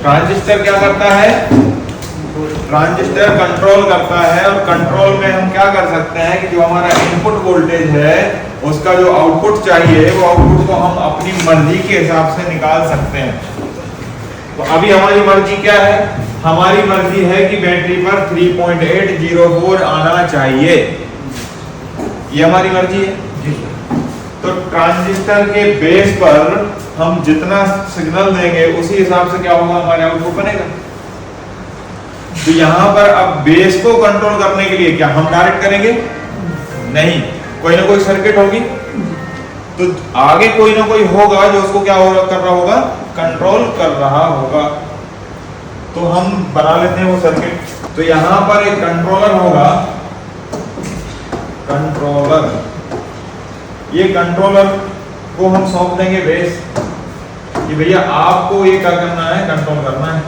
Transistor क्या करता है? ट्रांजिस्टर कंट्रोल करता है, और कंट्रोल में हम क्या कर सकते हैं कि जो हमारा इनपुट वोल्टेज है उसका जो आउटपुट चाहिए वो आउटपुट को हम अपनी मर्जी के हिसाब से निकाल सकते हैं। तो अभी हमारी मर्जी क्या है? हमारी मर्जी है कि बैटरी पर 3.804 आना चाहिए, ये हमारी मर्जी है। तो ट्रांजिस्टर के बेस पर हम जितना सिग्नल देंगे उसी हिसाब से क्या होगा, हमारे आउटपुट बनेगा। तो यहां पर अब बेस को कंट्रोल करने के लिए क्या हम डायरेक्ट करेंगे? नहीं, कोई ना कोई सर्किट होगी, तो आगे कोई ना कोई होगा जो उसको क्या कर रहा होगा, कंट्रोल कर रहा होगा। तो हम बना लेते हैं वो सर्किट। तो यहां पर एक कंट्रोलर होगा, कंट्रोलर, ये कंट्रोलर को हम सौंप देंगे बेस कि भैया आपको ये क्या करना है, कंट्रोल करना है।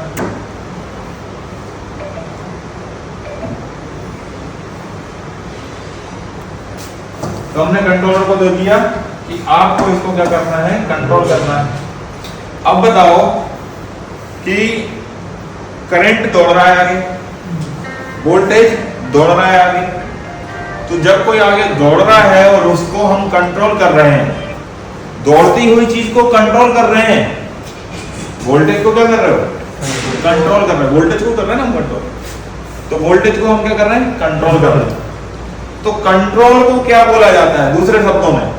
तो हमने कंट्रोलर को दे दिया कि आपको इसको क्या करना है, कंट्रोल करना है। अब बताओ कि करंट दौड़ रहा है आगे, वोल्टेज दौड़ रहा है आगे। तो जब कोई आगे दौड़ रहा है और उसको हम कंट्रोल कर रहे हैं, दौड़ती हुई चीज को कंट्रोल कर रहे हैं, वोल्टेज को क्या कर रहे हो, कंट्रोल कर रहे हैं। वोल्टेज को कर रहे हैं ना हम कंट्रोल, तो वोल्टेज को हम क्या कर रहे हैं, कंट्रोल कर रहे हैं। तो कंट्रोल को क्या बोला जाता है दूसरे शब्दों में?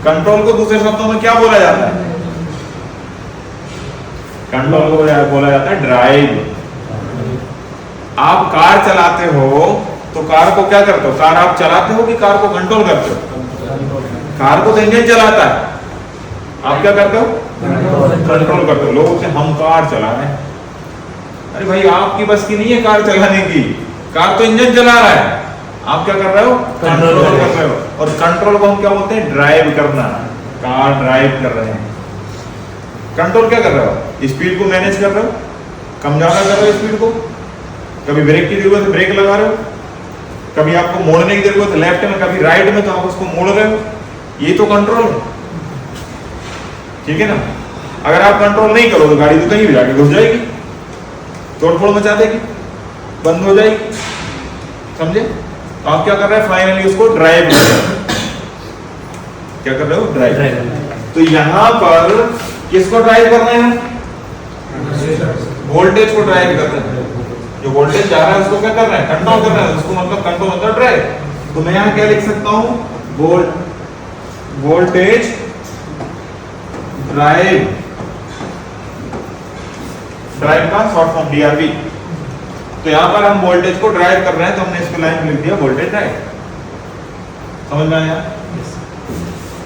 कंट्रोल को दूसरे शब्दों में क्या बोला जाता है? कंट्रोल को बोला जाता है ड्राइव। आप कार चलाते हो तो कार को क्या करते हो? कार आप चलाते हो कि कार को कंट्रोल करते हो? कार को तो इंजन चलाता है, आप क्या करते हो? कंट्रोल करते हो। लोग बोलते हम कार चला रहे हैं, अरे भाई आपकी बस की नहीं है कार चलाने की, कार तो इंजन चला रहा है, आप क्या कर रहे हो? कंट्रोल कर रहे हो। और कंट्रोल को हम क्या बोलते हैं? ड्राइव करना। कार ड्राइव कर रहे हैं, कंट्रोल क्या कर रहे हो? स्पीड को मैनेज कर रहे हो, कम ज्यादा कर रहे हो स्पीड को। कभी ब्रेक की जरूरत है ब्रेक लगा रहे हो, कभी आपको मोड़ने की जरूरत है लेफ्ट में, कभी राइट में, तो आप उसको मोड़ रहे हो। ये तो कंट्रोल है, ठीक है ना। अगर आप कंट्रोल नहीं करो तो गाड़ी तो कहीं भी जाके घुस जाएगी, तोड़फोड़ मचा देगी, बंद हो जाएगी, समझे। तो आप क्या कर रहे हैं? फाइनली उसको ड्राइव कर रहे हो। क्या कर रहे हो? ड्राइव। तो यहां पर किसको ड्राइव कर रहे हैं? वोल्टेज को ड्राइव कर रहे हैं। जो वोल्टेज जा रहा है उसको क्या कर रहे हैं? कंट्रोल कर रहे हैं। उसको मतलब कंट्रोल मतलब ड्राइव। तो मैं यहां क्या लिख सकता हूं? वोल्टेज ड्राइव, ड्राइव का शॉर्ट फॉर्म DRV। तो यहां पर हम वोल्टेज को ड्राइव कर रहे हैं, तो हमने इसको लाइन में लिख दिया वोल्टेज ड्राइव। समझ में आया?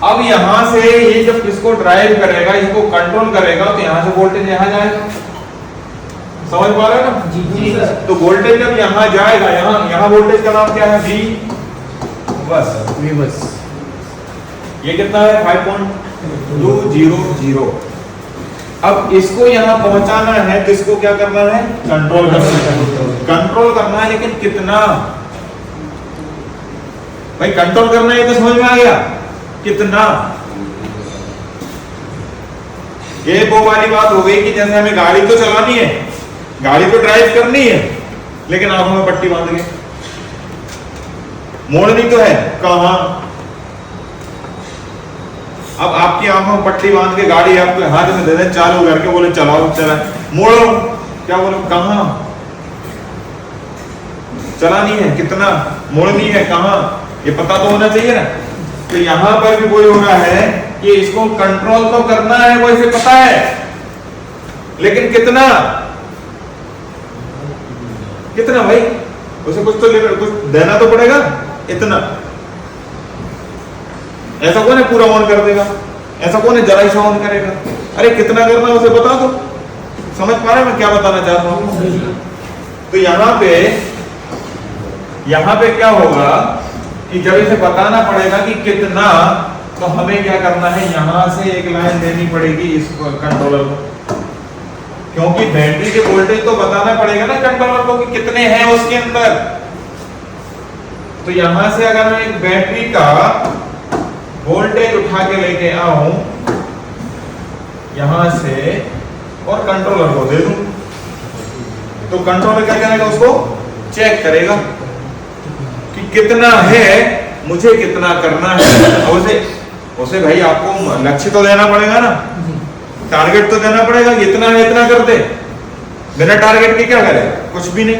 अब यहां से ये जब इसको ड्राइव करेगा, इसको कंट्रोल करेगा, तो यहां से वोल्टेज यहां जाएगा। समझ पा रहे हो ना? जी। तो वोल्टेज जब यहां जाएगा, यहां वोल्टेज का नाम क्या है? V बस। ये कितना है? 5.200। अब इसको यहां पहुंचाना है, तो इसको क्या करना है? कंट्रोल करना है। कंट्रोल करना है, लेकिन कितना? भाई कंट्रोल करना है तो समझ में आ गया, कितना? ये वो वाली बात हो गई कि जैसे हमें गाड़ी तो चलानी है, गाड़ी तो ड्राइव करनी है, लेकिन आंखों में पट्टी बांध के मोड़नी तो है, कहां? अब आपकी आंखों में पट्टी बांध के गाड़ी आपके हाथ में दे दें, चालू करके बोले चलाओ, चला, मोड़ो, क्या बोलो? कहां? चलानी है, कितना मोड़नी है, कहां? ये पता तो होना चाहिए ना। तो यहां पर भी कोई हो रहा है कि इसको कंट्रोल तो करना है, वो इसे पता है, लेकिन कितना? कितना भाई? उसे कुछ तो कुछ देना तो पड़ेगा, इतना। ऐसा कौन है पूरा ऑन कर देगा? ऐसा कौन है जरा सा ऑन करेगा? अरे कितना करना है उसे बता दो। समझ पा रहे हैं मैं क्या बताना चाहता हूं? तो यहां पे क्या होगा कि जब इसे बताना पड़ेगा कि कितना, तो हमें क्या करना है? यहां से एक लाइन देनी पड़ेगी इस कंट्रोलर को, क्योंकि बैटरी के वोल्टेज तो बताना पड़ेगा ना कंट्रोलर को कि कितने हैं उसके अंदर। तो यहां से अगर मैं एक बैटरी का वोल्टेज उठा के लेके आऊं यहां से, और कंट्रोलर को दे दूं, तो कंट्रोलर क्या करेगा, उसको चेक करेगा कि कितना है, मुझे कितना करना है। उसे भाई आपको लक्ष्य तो देना पड़ेगा ना, टारगेट तो देना पड़ेगा, इतना है इतना कर दे। बिना टारगेट के क्या करेगा, कुछ भी नहीं।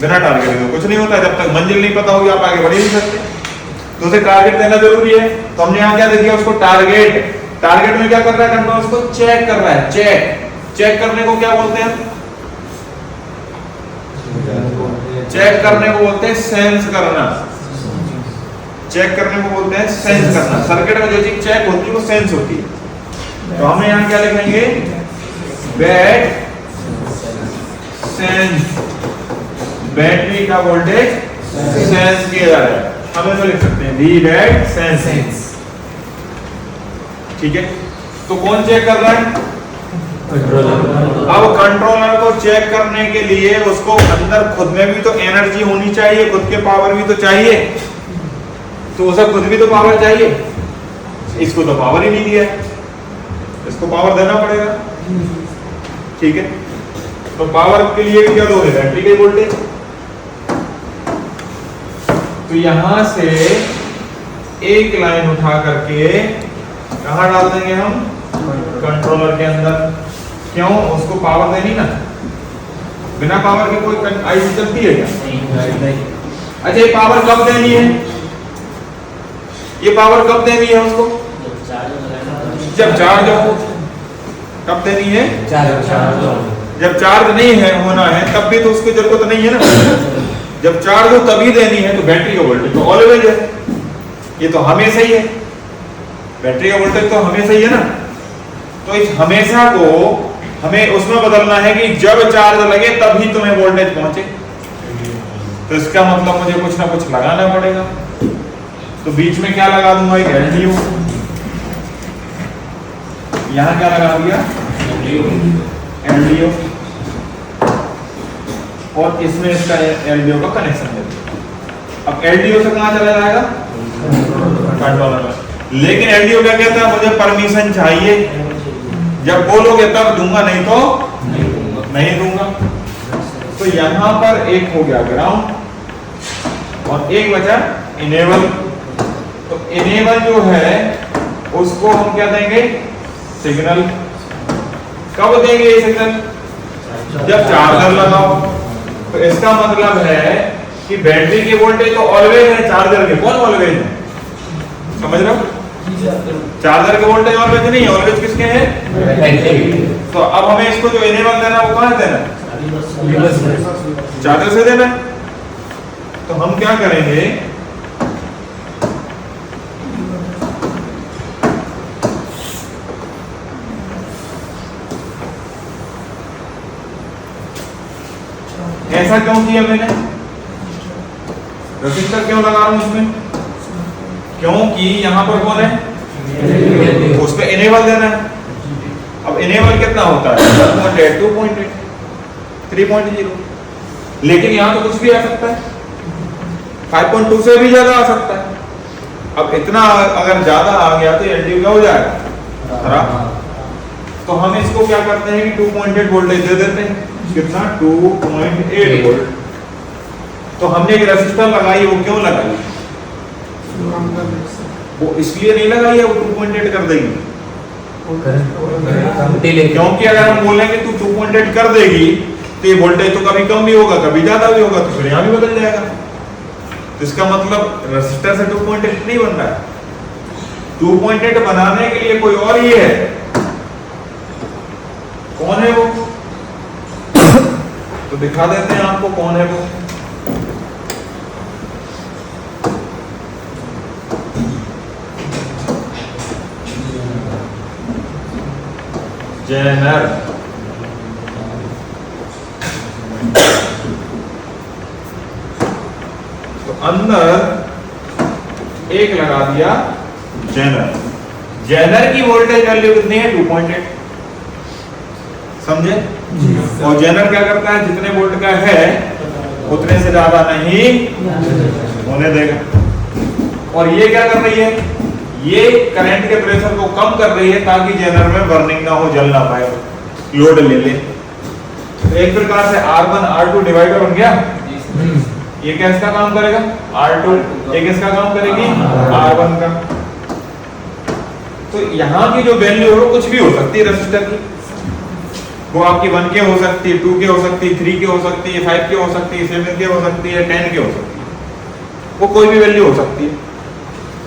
बिना टारगेट के कुछ नहीं होता, जब तक मंजिल नहीं पता होगी आप आगे बढ़ ही नहीं सकते। तो उसे टारगेट देना जरूरी है। तो हमने यहाँ क्या दे दिया उसको, टारगेट। टारगेट में क्या कर रहा है कंट्रोल, उसको चेक कर रहा है। चेक करने को क्या बोलते हैं, चेक करने को बोलते हैं सेंस करना। चेक करने को बोलते हैं सेंस करना। सर्किट में जो चीज चेक होती है वो सेंस होती है। तो हमें यहाँ क्या लिखेंगे, बैट सेंस, बैटरी का वोल्टेज सेंस किया जा रहा है, हम ऐसा लिख सकते हैं दी बैट सेंस। ठीक है, तो कौन चेक कर रहा है, अब कंट्रोलर को चेक करने के लिए उसको अंदर खुद में भी तो एनर्जी होनी चाहिए, खुद के पावर भी तो चाहिए। तो उसे खुद भी तो पावर चाहिए, इसको तो पावर ही नहीं दिया, इसको पावर देना पड़ेगा। ठीक है, तो पावर के लिए क्या दोगे, बैटरी के वोल्टेज। तो यहां से एक लाइन उठा करके कहां डाल देंगे हम, कंट्रोलर के अंदर। क्यों, उसको पावर देनी ना, बिना पावर के कोई आईसी चलती है क्या? अच्छा, ये पावर कब देनी है, ये पावर कब देनी है उसको, जब चार्ज हो। कब देनी है, जब चार्ज नहीं है होना है तब भी तो उसकी जरूरत नहीं है ना। जब चार्ज हो तभी देनी है। तो बैटरी का वोल्टेज तो ऑलवेज है, ये तो हमेशा ही है, बैटरी का वोल्टेज तो हमेशा ही है ना। तो इस हमेशा को हमें उसमें बदलना है कि जब चार्ज लगे तभी तुम्हें वोल्टेज पहुंचे। तो इसका मतलब मुझे कुछ ना कुछ लगाना पड़ेगा। तो बीच में क्या लगा दूंगा, एक एलडीओ। यहां क्या लगा दिया, एलडीओ, और इसमें इसका एलडीओ का कनेक्शन दे दिया। अब एलडीओ से कहां चला जाएगा, कंट्रोलर में। लेकिन एलडीओ क्या कहता है, मुझे परमिशन चाहिए, जब बोलोगे तब दूंगा, नहीं तो नहीं दूंगा। तो यहां पर एक हो गया ग्राउंड और एक बचा इनेबल। तो इनेबल जो है उसको हम क्या देंगे, सिग्नल। कब देंगे ये सिग्नल, जब चार्जर लगाओ। तो इसका मतलब है कि बैटरी के वोल्टेज तो ऑलवेज है, चार्जर के कौन ऑलवेज है, समझ रहे हो। चार्जर के वोल्टेज ऑलवेज नहीं है, ऑलवेज किसके हैं। तो अब हमें इसको जो इनेबल देना वो कहां देना, चार्जर से देना। तो हम क्या करेंगे, ऐसा क्यों किया मैंने, रजिस्टर क्यों लगा रहा हूं इसमें, क्योंकि यहां पर कौन है, उस पे इनेबल देना है। अब इनेबल कितना होता है, 2.8, 2.8, 3.0। लेकिन यहां तो कुछ भी आ सकता है, 5.2 से भी ज्यादा आ सकता है। अब इतना अगर ज्यादा आ गया तो एलडीओ क्या हो जाएगा, खराब। तो हम इसको क्या करते हैं कि 2.8 वोल्टेज दे देते हैं। कितना, 2.8 वोल्ट। तो हमने एक रेजिस्टर लगाई, वो क्यों लगाई, वो इसलिए नहीं लगाई है, वो 2.8 कर देगी। क्योंकि अगर हम बोलेंगे तू 2.8 कर देगी तो ये वोल्टेज तो कभी कम भी होगा, कभी ज्यादा भी होगा, तो फिर यहाँ भी बदल जाएगा। तो इसका मतलब रेजिस्टर से 2.8 नहीं बन रहा है। 2.8 बनाने के लिए कोई और ही है, कौन है वो, तो दिखा देते हैं आपको कौन है वो। जेनर। तो अंदर एक लगा दिया जेनर। जेनर की वोल्टेज वैल्यू कितनी है, 2.8, समझे। और जेनर क्या करता है, जितने वोल्ट का है उतने से ज्यादा नहीं होने देगा। और ये क्या कर रही है, ये करंट के प्रेशर को कम कर रही है ताकि जेनर में बर्निंग ना हो, जल ना पाए। लोड ले ले। तो एक प्रकार से R1 R2 डिवाइडर बन गया। ये किसका काम करेगा? R2। ये किसका काम करेगी? R1 का। तो यहाँ की जो वैल्यू है कुछ भी हो सकती है रेसिस्टर की, वो आपकी 1 के हो सकती है, 2 के हो सकती है, 3 के हो सकती है, 5 के हो सकती है, 7 के हो सकती है, 10 के हो सकती है, वो कोई भी वैल्यू हो सकती है।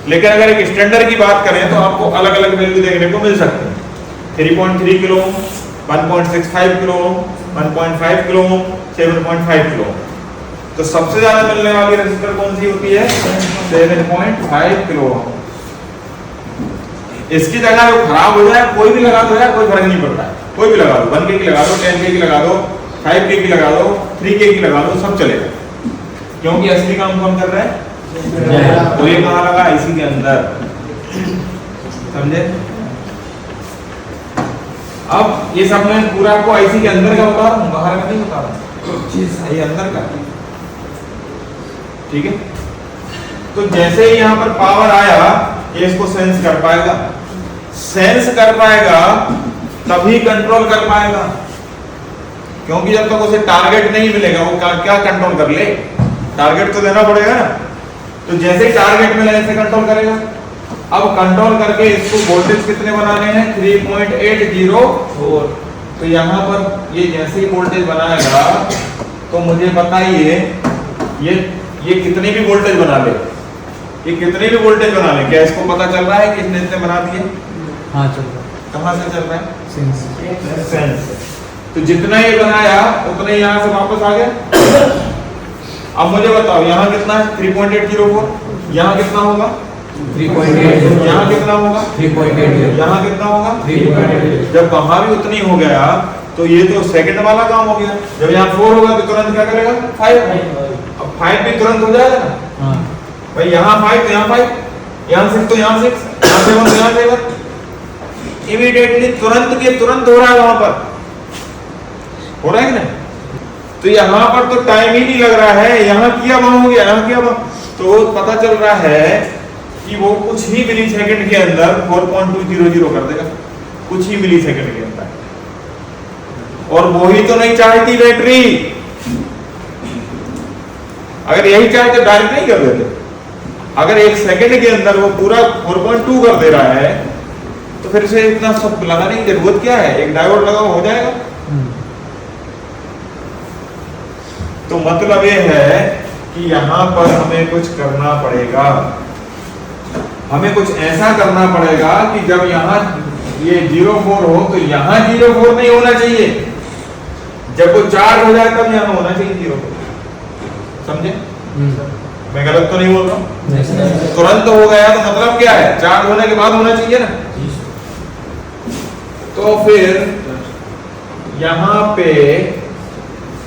लेकिन अगर एक स्टैंडर्ड की बात करें तो आपको अलग अलग वैल्यू देखने को मिल सकती है। 3.3 kilo ohm, 1.65 kilo ohm, 1.5 kilo ohm, 7.5 kilo ohm. तो सबसे ज्यादा मिलने वाली रेजिस्टर कौन सी होती है? 7.5 किलो ओम। इसकी जगह जो खराब हो जाए कोई भी लगा दो यार, कोई फर्क नहीं पड़ता है, कोई भी लगा दो, 1 के की लगा दो, 10 के की लगा दो, 5 के की लगा दो, 3 के की लगा दो, सब चलेगा, क्योंकि असली काम कौन कर रहा है? तो ये कहाँ लगा? इसी के अंदर, समझे? अब ये सब मैं पूरा आपको आईसी के अंदर का बता रहा हूँ, बाहर का नहीं बता रहा, ये अंदर का, ठीक है। तो जैसे ही यहाँ पर पावर आया ये इसको सेंस कर पाएगा, सेंस कर पाएगा तभी कंट्रोल कर पाएगा, क्योंकि जब तक उसे टारगेट नहीं मिलेगा वो क्या कंट्रोल कर ले? टारगेट तो देना पड़ेगा ना। तो जैसे ही टारगेट मिला ऐसे कंट्रोल करेगा। अब कंट्रोल करके इसको वोल्टेज कितने बनाने हैं? 3.804। तो यहाँ पर ये जैसे ही वोल्टेज बनाएगा तो मुझे बताइए ये कितनी भी वोल्टेज बना ले, ये कितनी भी वोल्टेज बना ले, क्या इसको पता चल रहा है कि इसने इतने बना दिए? हाँ चल रहा है। कहाँ से चल रहा है? सेंस। तो जितना ये बनाया उतना यहाँ से वापस आ गया। अब मुझे बताओ यहाँ कितना है? 3.804। यहाँ कितना होगा? 3.8। यहाँ कितना होगा? 3.8। यहाँ कितना होगा? 3.8। जब वहां भी उतनी हो गया तो ये तो सेकंड वाला काम हो गया। जब यहाँ 4 होगा तो तुरंत क्या करेगा? 5। अब 5 भी तुरंत हो जाएगा ना। हाँ। भाई यहाँ 5 तो यहाँ 5, यहाँ 6 तो यहाँ 6, यहाँ 7 तो यहाँ 7। इमीडिएटली तुरंत के तुरंत हो रहा है, वहां पर हो रहा है ना। तो यहाँ पर तो टाइम ही नहीं लग रहा है, यहाँ किया वहां हो गया, यहाँ किया वहां, तो पता चल रहा है कि वो कुछ ही मिली सेकंड के अंदर 4.200 कर देगा, कुछ ही मिली सेकंड के अंदर। और वो ही तो नहीं चाहती बैटरी, अगर यही चाहते डायरेक्ट नहीं कर देते। अगर 1 सेकंड के अंदर वो पूरा 4.2 कर दे रहा है तो फिर से इतना सब लगाने की जरूरत क्या है? एक डायोड लगाओ हो जाएगा। तो मतलब ये है कि यहाँ पर हमें कुछ करना पड़ेगा, हमें कुछ ऐसा करना पड़ेगा कि जब यहाँ ये 0.4 हो तो यहाँ 0.4 नहीं होना चाहिए, जब वो चार्ज हो जाए तब यहाँ होना चाहिए 0.4। समझे? मैं गलत तो नहीं बोल रहा हूँ? तुरंत हो गया तो मतलब क्या है? चार्ज होने के बाद होना चाहिए ना। तो फिर यहाँ पे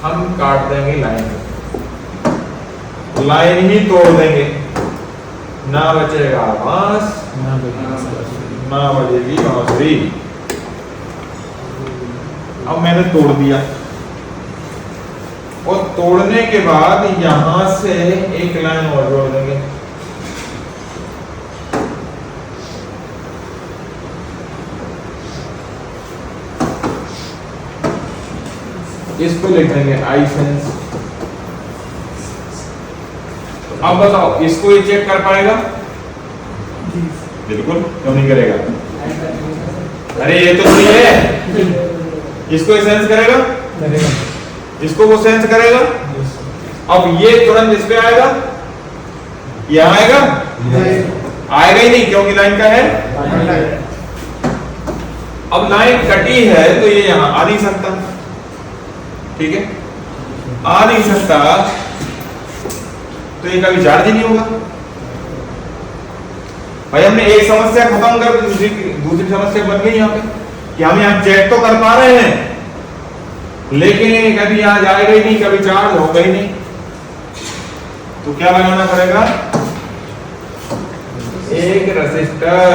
हम काट देंगे लाइन, लाइन ही तोड़ देंगे, ना बचेगा बांस ना बजेगी बांसुरी। अब मैंने तोड़ दिया और तोड़ने के बाद यहां से एक लाइन और जोड़ देंगे। इसको लिखेंगे आई सेंस। अब बताओ इसको ये चेक कर पाएगा? बिल्कुल, क्यों नहीं करेगा? अरे ये तो नहीं है, इसको सेंस करेगा, इसको वो सेंस करेगा। अब ये तुरंत इस पे आएगा, ये आएगा? आएगा ही नहीं, क्योंकि लाइन का है। अब लाइन कटी है तो ये यहां आ नहीं सकता, ठीक है, आ नहीं सकता, तो ये कभी चार्ज ही नहीं होगा। भाई हमने एक समस्या खत्म कर दी, दूसरी समस्या बन गई यहाँ पे कि हम यहाँ चेक तो कर पा रहे हैं, लेकिन कभी यहाँ जाएगा ही नहीं, कभी चार्ज होगा ही नहीं। तो क्या लगाना पड़ेगा? एक रेसिस्टर।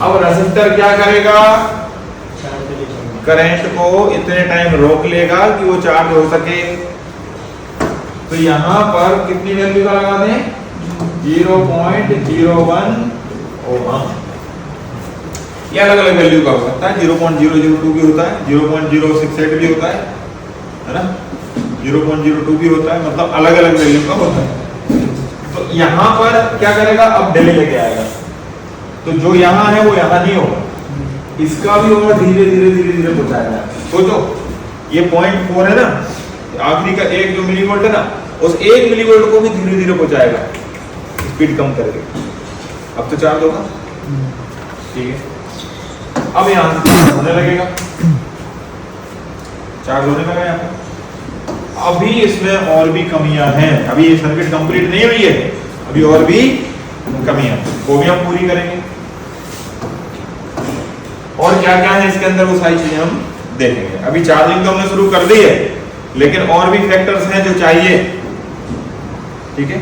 अब रेसिस्टर क्या करेगा? करंट को इतने टाइम रोक लेगा कि वो चार्ज हो सके। तो यहां पर कितनी वैल्यू का लगा दें? 0.01 ओम। ये अलग अलग वैल्यू का हो सकता है, 0.002 भी होता है, 0.068 भी होता है ना, 0.02 भी होता है, मतलब अलग अलग वैल्यू का होता है। तो यहाँ पर क्या करेगा, अब डिले लेके आएगा, तो जो यहाँ है वो यहाँ नहीं होगा, इसका भी होगा, धीरे धीरे धीरे धीरे पहुंचाएगा। सोचो ये 0.4 है ना, आखिरी का 1 जो मिलीवोल्ट है ना, उस 1 मिलीवोल्ट को भी धीरे धीरे पहुंचाएगा, स्पीड कम करके। अब तो चार्ज होगा, ठीक है। अब यहां से चार्ज होने लगेगा, चार्ज होने लगा यहाँ पर। अभी इसमें और भी कमियां हैं, अभी ये सर्किट कंप्लीट नहीं हुई है, अभी और भी कमियां, वो भी हम पूरी करेंगे। और क्या क्या है इसके अंदर वो सारी चीजें हम देखेंगे। अभी चार्जिंग तो हमने शुरू कर दी है, लेकिन और भी फैक्टर्स हैं जो चाहिए, ठीक है।